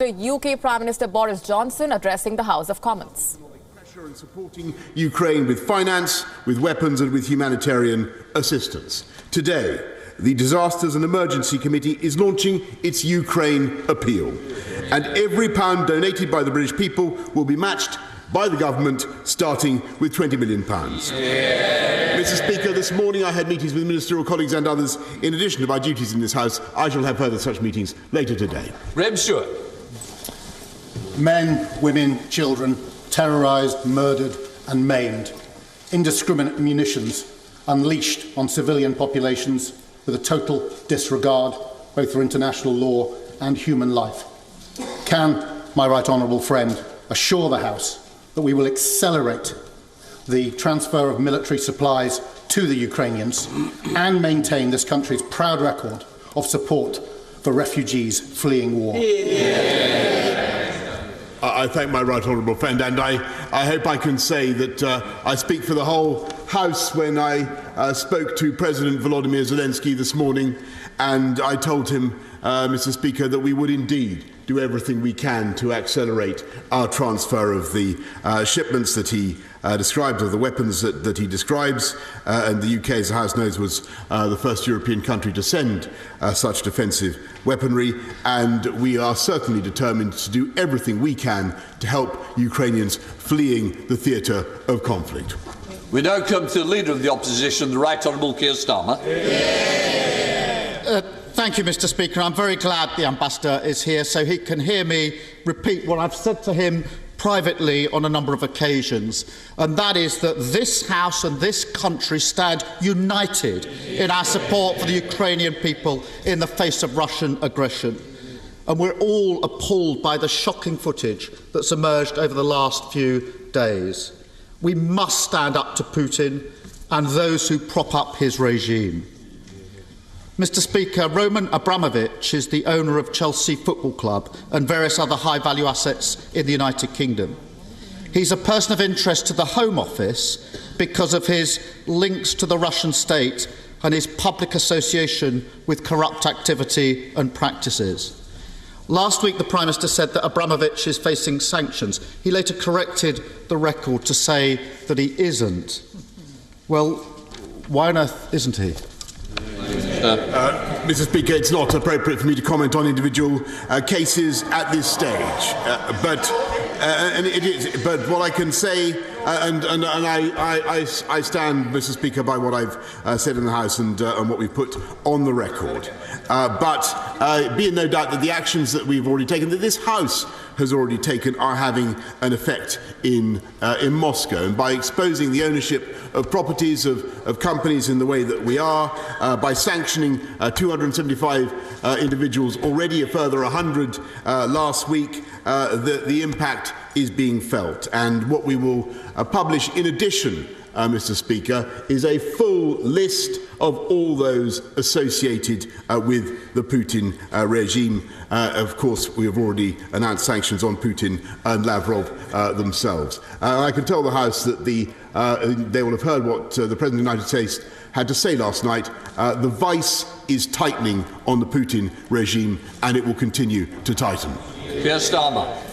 UK Prime Minister Boris Johnson addressing the House of Commons. Pressure and supporting Ukraine with finance, with weapons and with humanitarian assistance. Today, the Disasters and Emergency Committee is launching its Ukraine appeal. And every pound donated by the British people will be matched by the government, starting with £20 million. Mr. Speaker, this morning I had meetings with ministerial colleagues and others. In addition to my duties in this House, I shall have further such meetings later today. Reb Stewart. Men, women, children, terrorised, murdered and maimed. Indiscriminate munitions unleashed on civilian populations with a total disregard both for international law and human life. Can my right honourable friend assure the House that we will accelerate the transfer of military supplies to the Ukrainians and maintain this country's proud record of support for refugees fleeing war? I thank my right honourable friend, and I hope I can say that I speak for the whole House when I spoke to President Volodymyr Zelensky this morning, and I told him, Mr. Speaker, that we would indeed do everything we can to accelerate our transfer of the shipments that he described, of the weapons that he describes. And the UK, as the House knows, was the first European country to send such defensive weaponry. And we are certainly determined to do everything we can to help Ukrainians fleeing the theatre of conflict. We now come to the Leader of the Opposition, the Right Honourable Keir Starmer. Thank you, Mr. Speaker. I'm very glad the Ambassador is here so he can hear me repeat what I've said to him privately on a number of occasions, and that is that this House and this country stand united in our support for the Ukrainian people in the face of Russian aggression. And we're all appalled by the shocking footage that's emerged over the last few days. We must stand up to Putin and those who prop up his regime. Mr. Speaker, Roman Abramovich is the owner of Chelsea Football Club and various other high-value assets in the United Kingdom. He's a person of interest to the Home Office because of his links to the Russian state and his public association with corrupt activity and practices. Last week, the Prime Minister said that Abramovich is facing sanctions. He later corrected the record to say that he isn't. Well, why on earth isn't he? Mr. Speaker, it's not appropriate for me to comment on individual cases at this stage. But what I can say, and I stand, Mr. Speaker, by what I've said in the House and what we've put on the record. But be in no doubt that the actions that we've already taken, that this House has already taken, are having an effect in Moscow. And by exposing the ownership of properties of companies in the way that we are, by sanctioning 275 individuals, already a further 100 last week, the impact is being felt. And what we will publish in addition, Mr. Speaker, is a full list of all those associated with the Putin regime. Of course, we have already announced sanctions on Putin and Lavrov themselves. I can tell the House that they will have heard what the President of the United States had to say last night. The vice is tightening on the Putin regime, and it will continue to tighten. Keir Starmer.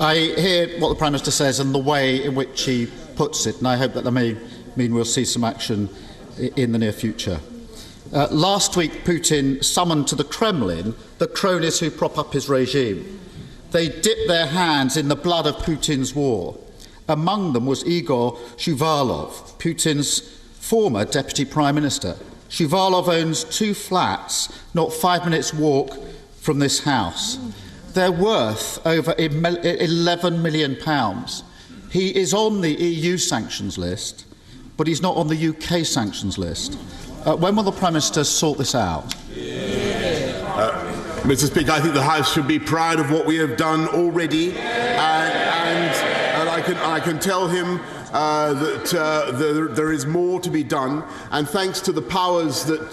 I hear what the Prime Minister says and the way in which he puts it, and I hope that may mean we'll see some action in the near future. Last week, Putin summoned to the Kremlin the cronies who prop up his regime. They dipped their hands in the blood of Putin's war. Among them was Igor Shuvalov, Putin's former Deputy Prime Minister. Shuvalov owns 2 flats, not 5 minutes' walk from this House. They're worth over £11 million. He is on the EU sanctions list, but he's not on the UK sanctions list. When will the Prime Minister sort this out? Mr. Speaker, I think the House should be proud of what we have done already, and I can tell him that there is more to be done, and thanks to the powers that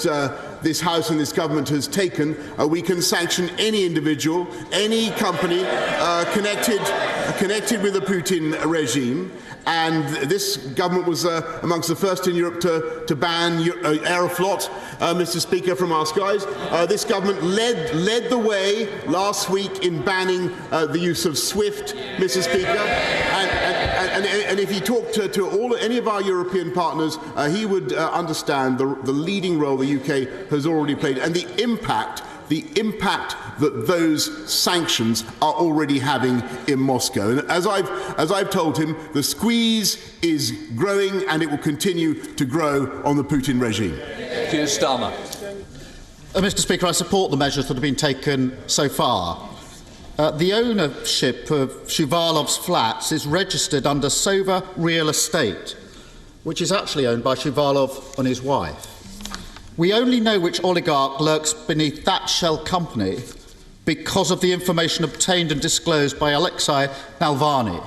this House and this government has taken, we can sanction any individual, any company connected with the Putin regime, and this government was amongst the first in Europe to ban Aeroflot, Mr. Speaker, from our skies. This government led the way last week in banning the use of SWIFT, Mr. Speaker. And if he talked to any of our European partners, he would understand the leading role the UK has already played and the impact that those sanctions are already having in Moscow. And as I've told him, the squeeze is growing and it will continue to grow on the Putin regime. Keir Starmer. Mr. Speaker, I support the measures that have been taken so far. The ownership of Shuvalov's flats is registered under Sova Real Estate, which is actually owned by Shuvalov and his wife. We only know which oligarch lurks beneath that shell company because of the information obtained and disclosed by Alexei Navalny.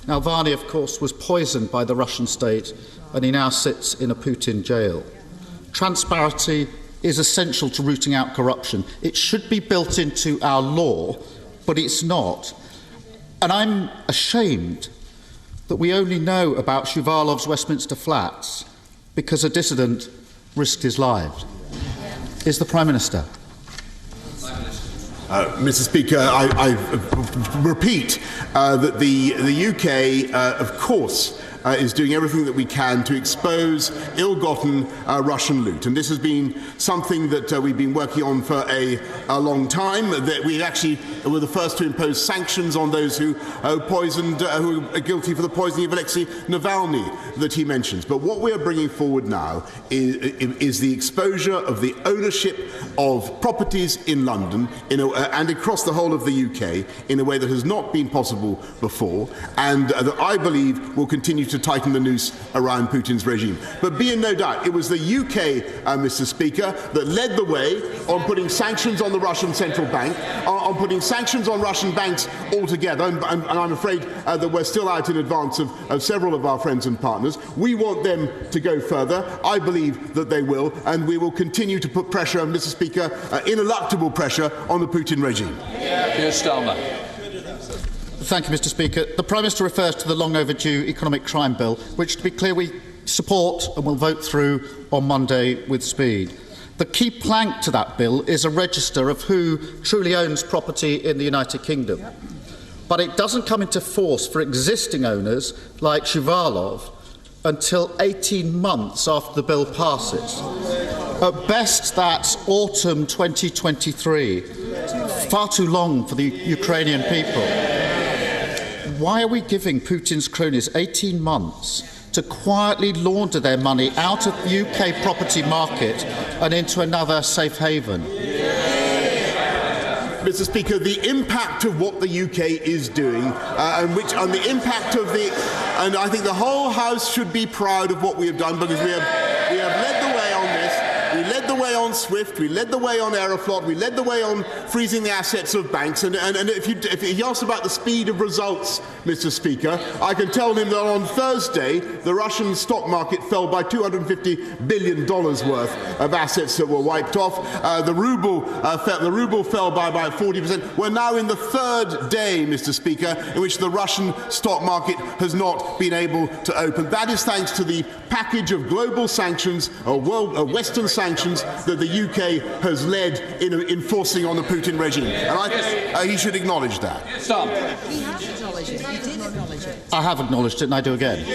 Navalny, of course, was poisoned by the Russian state, and he now sits in a Putin jail. Transparency is essential to rooting out corruption. It should be built into our law, but it's not. And I'm ashamed that we only know about Shuvalov's Westminster flats because a dissident risked his life. Is the Prime Minister? Mr. Speaker, I repeat that the UK, of course, is doing everything that we can to expose ill-gotten Russian loot. And this has been something that we've been working on for a long time. That we actually were the first to impose sanctions on those who who are guilty for the poisoning of Alexei Navalny that he mentions. But what we are bringing forward now is the exposure of the ownership of properties in London and across the whole of the UK in a way that has not been possible before, and that I believe will continue to tighten the noose around Putin's regime. But be in no doubt, it was the UK, Mr. Speaker, that led the way on putting sanctions on the Russian central bank, on putting sanctions on Russian banks altogether, and I'm afraid that we're still out in advance of several of our friends and partners. We want them to go further. I believe that they will, and we will continue to put pressure, Mr. Speaker, ineluctable pressure on the Putin regime. Keir Starmer. Thank you, Mr. Speaker. The Prime Minister refers to the long overdue economic crime bill, which, to be clear, we support and will vote through on Monday with speed. The key plank to that bill is a register of who truly owns property in the United Kingdom. But it doesn't come into force for existing owners like Shuvalov until 18 months after the bill passes. At best, that's autumn 2023. Far too long for the Ukrainian people. Why are we giving Putin's cronies 18 months to quietly launder their money out of the UK property market and into another safe haven? Mr. Speaker, the impact of what the UK is doing, and the impact of and I think the whole House should be proud of what we have done, because we have led the way on this. We led the way on SWIFT, we led the way on Aeroflot, we led the way on freezing the assets of banks. And if he asks about the speed of results, Mr. Speaker, I can tell him that on Thursday, the Russian stock market fell by $250 billion worth of assets that were wiped off. The ruble fell by about 40%. We're now in the third day, Mr. Speaker, in which the Russian stock market has not been able to open. That is thanks to the package of global sanctions, Western sanctions, that the UK has led in enforcing on the Putin regime. And he should acknowledge that. Stop. He has acknowledged it. He did acknowledge it. I have acknowledged it, and I do again.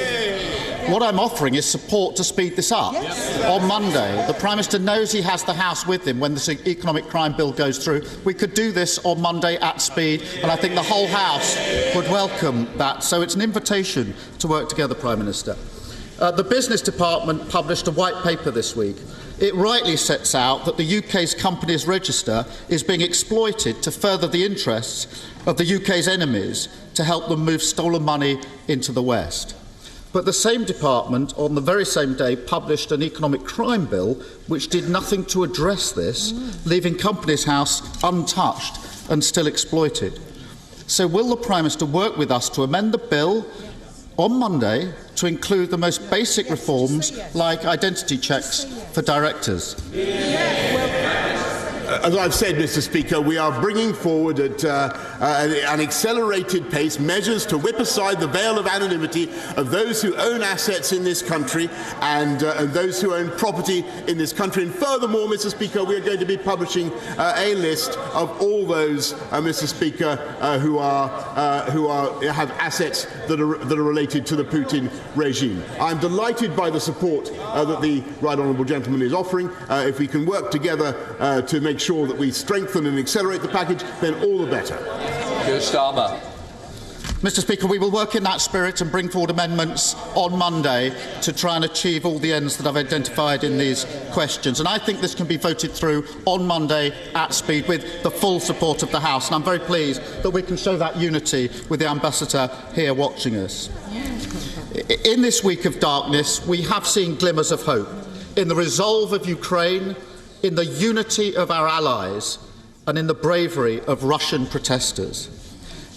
What I'm offering is support to speed this up. Yes. On Monday, the Prime Minister knows he has the House with him when this economic crime bill goes through. We could do this on Monday at speed, and I think the whole House would welcome that. So it's an invitation to work together, Prime Minister. The Business Department published a white paper this week. It rightly sets out that the UK's companies register is being exploited to further the interests of the UK's enemies to help them move stolen money into the West. But the same department, on the very same day, published an economic crime bill which did nothing to address this, leaving Companies House untouched and still exploited. So will the Prime Minister work with us to amend the bill on Monday to include the most basic reforms like identity checks for directors? As I've said, Mr. Speaker, we are bringing forward at an accelerated pace measures to whip aside the veil of anonymity of those who own assets in this country and those who own property in this country. And furthermore, Mr. Speaker, we are going to be publishing a list of all those, Mr. Speaker, who have assets that are related to the Putin regime. I'm delighted by the support that the Right Honourable Gentleman is offering. If we can work together to make sure that we strengthen and accelerate the package, then all the better. Keir Starmer. Mr. Speaker, we will work in that spirit and bring forward amendments on Monday to try and achieve all the ends that I've identified in these questions. And I think this can be voted through on Monday at speed with the full support of the House. And I'm very pleased that we can show that unity with the Ambassador here watching us. In this week of darkness, we have seen glimmers of hope in the resolve of Ukraine, in the unity of our allies, and in the bravery of Russian protesters.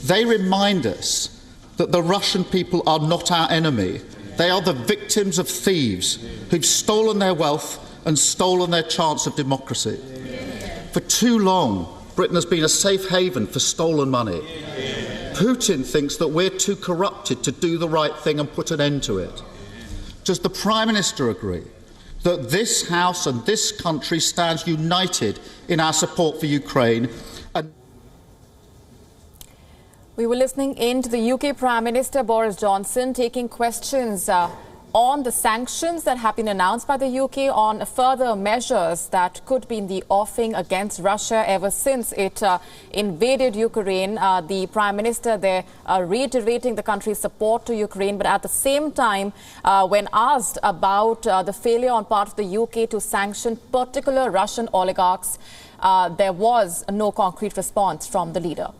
They remind us that the Russian people are not our enemy. They are the victims of thieves who've stolen their wealth and stolen their chance of democracy. For too long, Britain has been a safe haven for stolen money. Putin thinks that we're too corrupted to do the right thing and put an end to it. Does the Prime Minister agree that this House and this country stands united in our support for Ukraine? We were listening in to the UK Prime Minister Boris Johnson taking questions on the sanctions that have been announced by the UK, on further measures that could be in the offing against Russia ever since it invaded Ukraine. The Prime Minister there reiterating the country's support to Ukraine, but at the same time, when asked about the failure on part of the UK to sanction particular Russian oligarchs, there was no concrete response from the leader.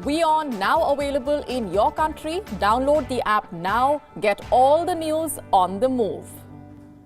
WION now available in your country. Download the app now. Get all the news on the move.